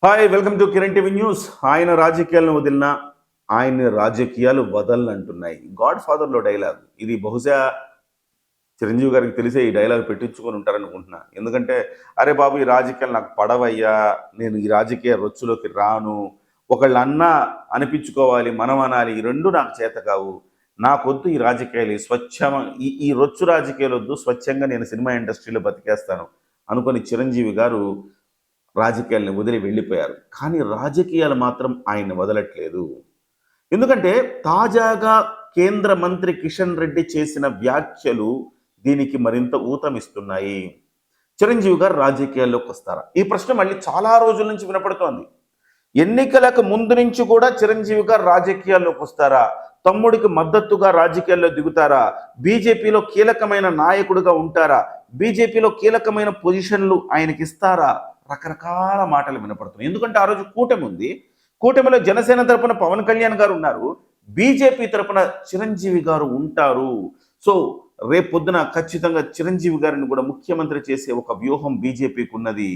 Hi welcome to Kiran TV news. ఆయన రాజకీయాలను వదిలినా ఆయన రాజకీయాలు వదలనంటున్నాయి. గాడ్ ఫాదర్లో డైలాగ్ ఇది. బహుశా చిరంజీవి గారికి తెలిసే ఈ డైలాగ్ పెట్టించుకొని ఉంటారనుకుంటున్నా. ఎందుకంటే అరే బాబు, ఈ రాజకీయాలు నాకు పడవయ్యా, నేను ఈ రాజకీయ రొచ్చులోకి రాను, ఒకళ్ళు అన్నా అనిపించుకోవాలి, మనం అనాలి, ఈ రెండు నాకు చేత కావు, నాకొద్దు ఈ రాజకీయాలు, స్వచ్ఛమ ఈ ఈ రొచ్చు రాజకీయాలు వద్దు, స్వచ్ఛంగా నేను సినిమా ఇండస్ట్రీలో బతికేస్తాను అనుకొని చిరంజీవి గారు రాజకీయాలను వదిలి వెళ్ళిపోయారు. కానీ రాజకీయాలు మాత్రం ఆయన్ని వదలట్లేదు. ఎందుకంటే తాజాగా కేంద్ర మంత్రి కిషన్ రెడ్డి చేసిన వ్యాఖ్యలు దీనికి మరింత ఊతమిస్తున్నాయి. చిరంజీవి గారు రాజకీయాల్లోకి వస్తారా? ఈ ప్రశ్న మళ్ళీ చాలా రోజుల నుంచి వినపడుతోంది. ఎన్నికలకు ముందు నుంచి కూడా చిరంజీవి గారు రాజకీయాల్లోకి వస్తారా? తమ్ముడికి మద్దతుగా రాజకీయాల్లో దిగుతారా? బీజేపీలో కీలకమైన నాయకుడిగా ఉంటారా? బీజేపీలో కీలకమైన పొజిషన్లు ఆయనకి ఇస్తారా? రకరకాల మాటలు వినపడుతున్నాయి. ఎందుకంటే ఆ రోజు కూటమి ఉంది. కూటమిలో జనసేన తరపున పవన్ కళ్యాణ్ గారు ఉన్నారు, బీజేపీ తరపున చిరంజీవి గారు ఉంటారు. సో రేపు పొద్దున ఖచ్చితంగా చిరంజీవి గారిని కూడా ముఖ్యమంత్రి చేసే ఒక వ్యూహం బీజేపీకి ఉన్నది,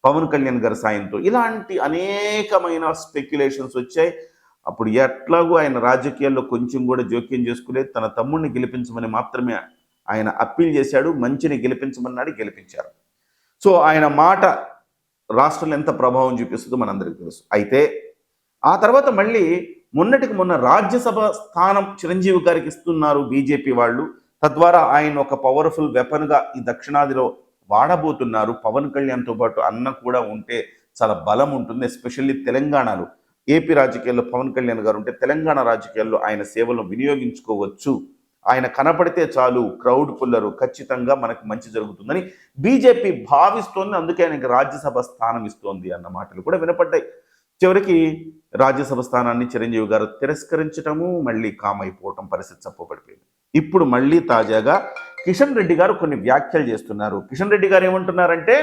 పవన్ కళ్యాణ్ గారి సాయంతో. ఇలాంటి అనేకమైన స్పెక్యులేషన్స్ వచ్చాయి. అప్పుడు ఎట్లాగూ ఆయన రాజకీయాల్లో కొంచెం కూడా జోక్యం చేసుకోలేదు. తన తమ్ముడిని గెలిపించమని మాత్రమే ఆయన అప్పీల్ చేశాడు. మంచిని గెలిపించమన్నాడు, గెలిపించారు. సో ఆయన మాట రాష్ట్రంలో ఎంత ప్రభావం చూపిస్తుందో మనందరికీ తెలుసు. అయితే ఆ తర్వాత మళ్ళీ మొన్నటికి మొన్న రాజ్యసభ స్థానం చిరంజీవి గారికి ఇస్తున్నారు బీజేపీ వాళ్ళు. తద్వారా ఆయన ఒక పవర్ఫుల్ వెపన్గా ఈ దక్షిణాదిలో వాడబోతున్నారు. పవన్ కళ్యాణ్తో పాటు అన్న కూడా ఉంటే చాలా బలం ఉంటుంది. ఎస్పెషల్లీ తెలంగాణలో, ఏపీ రాజకీయాల్లో పవన్ కళ్యాణ్ గారు ఉంటే తెలంగాణ రాజకీయాల్లో ఆయన సేవలను వినియోగించుకోవచ్చు. ఆయన కనపడితే చాలు, క్రౌడ్ పుల్లరు, ఖచ్చితంగా మనకు మంచి జరుగుతుందని బీజేపీ భావిస్తోంది. అందుకే ఆయనకి రాజ్యసభ స్థానం ఇస్తోంది అన్న మాటలు కూడా వినపడ్డాయి. చివరికి రాజ్యసభ స్థానాన్ని చిరంజీవి గారు తిరస్కరించటము, మళ్ళీ కామైపోవటం, పరిస్థితి చప్పబడిపోయింది. ఇప్పుడు మళ్ళీ తాజాగా కిషన్ రెడ్డి గారు కొన్ని వ్యాఖ్యలు చేస్తున్నారు. కిషన్ రెడ్డి గారు ఏమంటున్నారంటే,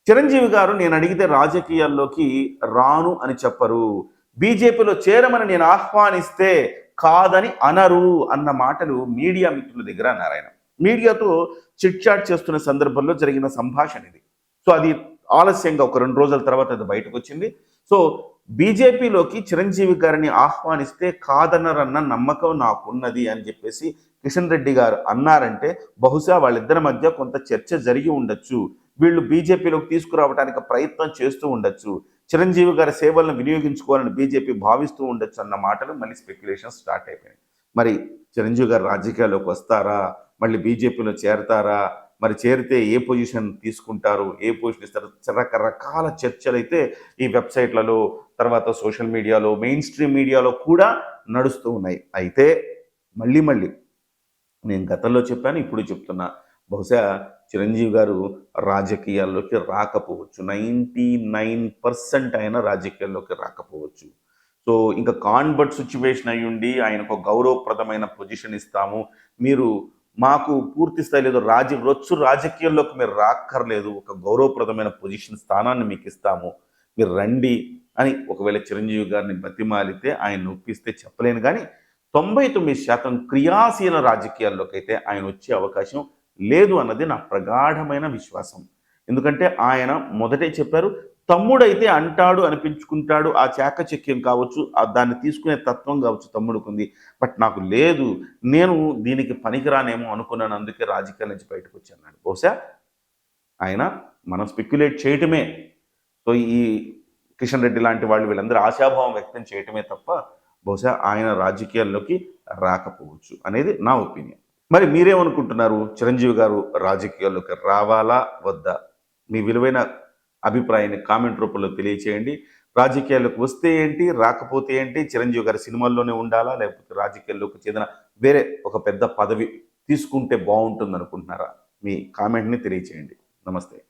చిరంజీవి గారు నేను అడిగితే రాజకీయాల్లోకి రాను అని చెప్పరు, బీజేపీలో చేరమని నేను ఆహ్వానిస్తే కాదని అనరు అన్న మాటలు మీడియా మిత్రుల దగ్గర అన్నారు. ఆయన మీడియాతో చిట్ చాట్ చేస్తున్న సందర్భంలో జరిగిన సంభాషణ ఇది. సో అది ఆలస్యంగా ఒక 2 రోజుల తర్వాత అది బయటకు వచ్చింది. సో బీజేపీలోకి చిరంజీవి గారిని ఆహ్వానిస్తే కాదనరన్న నమ్మకం నాకున్నది అని చెప్పేసి కిషన్ రెడ్డి గారు అన్నారంటే బహుశా వాళ్ళిద్దరి మధ్య కొంత చర్చ జరిగి ఉండొచ్చు. వీళ్ళు బీజేపీలోకి తీసుకురావడానికి ప్రయత్నం చేస్తూ ఉండొచ్చు. చిరంజీవి గారి సేవలను వినియోగించుకోవాలని బీజేపీ భావిస్తూ ఉండొచ్చు అన్న మాటలు మళ్ళీ స్పెక్యులేషన్ స్టార్ట్ అయిపోయాయి. మరి చిరంజీవి గారు రాజకీయాల్లోకి వస్తారా? మళ్ళీ బీజేపీలో చేరతారా? మరి చేరితే ఏ పొజిషన్ తీసుకుంటారు, ఏ పొజిషన్ ఇస్తారు? రకరకాల చర్చలు అయితే ఈ వెబ్సైట్లలో, తర్వాత సోషల్ మీడియాలో, మెయిన్ స్ట్రీమ్ మీడియాలో కూడా నడుస్తూ ఉన్నాయి. అయితే మళ్ళీ నేను గతంలో చెప్పాను, ఇప్పుడు చెప్తున్నా, బహుశా చిరంజీవి గారు రాజకీయాల్లోకి రాకపోవచ్చు. 99% ఆయన రాజకీయాల్లోకి రాకపోవచ్చు. సో ఇంకా కాన్వర్ట్ సిచ్యువేషన్ అయ్యుండి ఆయనకు గౌరవప్రదమైన పొజిషన్ ఇస్తాము, మీరు మాకు పూర్తి స్థాయిలో రొచ్చు రాజకీయాల్లోకి మీరు రాక్కర్లేదు, ఒక గౌరవప్రదమైన పొజిషన్ స్థానాన్ని మీకు ఇస్తాము, మీరు రండి అని ఒకవేళ చిరంజీవి గారిని బతిమాలితే, ఆయన ఒప్పిస్తే చెప్పలేను. కానీ 99% క్రియాశీల రాజకీయాల్లోకి అయితే ఆయన వచ్చే అవకాశం లేదు అన్నది నా ప్రగాఢమైన విశ్వాసం. ఎందుకంటే ఆయన మొదటే చెప్పారు, తమ్ముడైతే అంటాడు అనిపించుకుంటాడు, ఆ చాకచక్యం కావచ్చు, దాన్ని తీసుకునే తత్వం కావచ్చు తమ్ముడుకుంది, బట్ నాకు లేదు, నేను దీనికి పనికిరానేమో అనుకున్నాను, అందుకే రాజకీయాల నుంచి బయటకు వచ్చాను. బహుశా ఆయన మనం స్పెక్యులేట్ చేయటమే. సో ఈ కిషన్ రెడ్డి లాంటి వాళ్ళు వీళ్ళందరూ ఆశాభావం వ్యక్తం చేయటమే తప్ప బహుశా ఆయన రాజకీయాల్లోకి రాకపోవచ్చు అనేది నా ఒపీనియన్. మరి మీరేమనుకుంటున్నారు? చిరంజీవి గారు రాజకీయాల్లోకి రావాలా వద్దా? మీ విలువైన అభిప్రాయాన్ని కామెంట్ రూపంలో తెలియచేయండి. రాజకీయాల్లోకి వస్తే ఏంటి, రాకపోతే ఏంటి? చిరంజీవి గారి సినిమాల్లోనే ఉండాలా, లేకపోతే రాజకీయాల్లోకి చెందిన వేరే ఒక పెద్ద పదవి తీసుకుంటే బాగుంటుంది అనుకుంటున్నారా? మీ కామెంట్ని తెలియచేయండి. నమస్తే.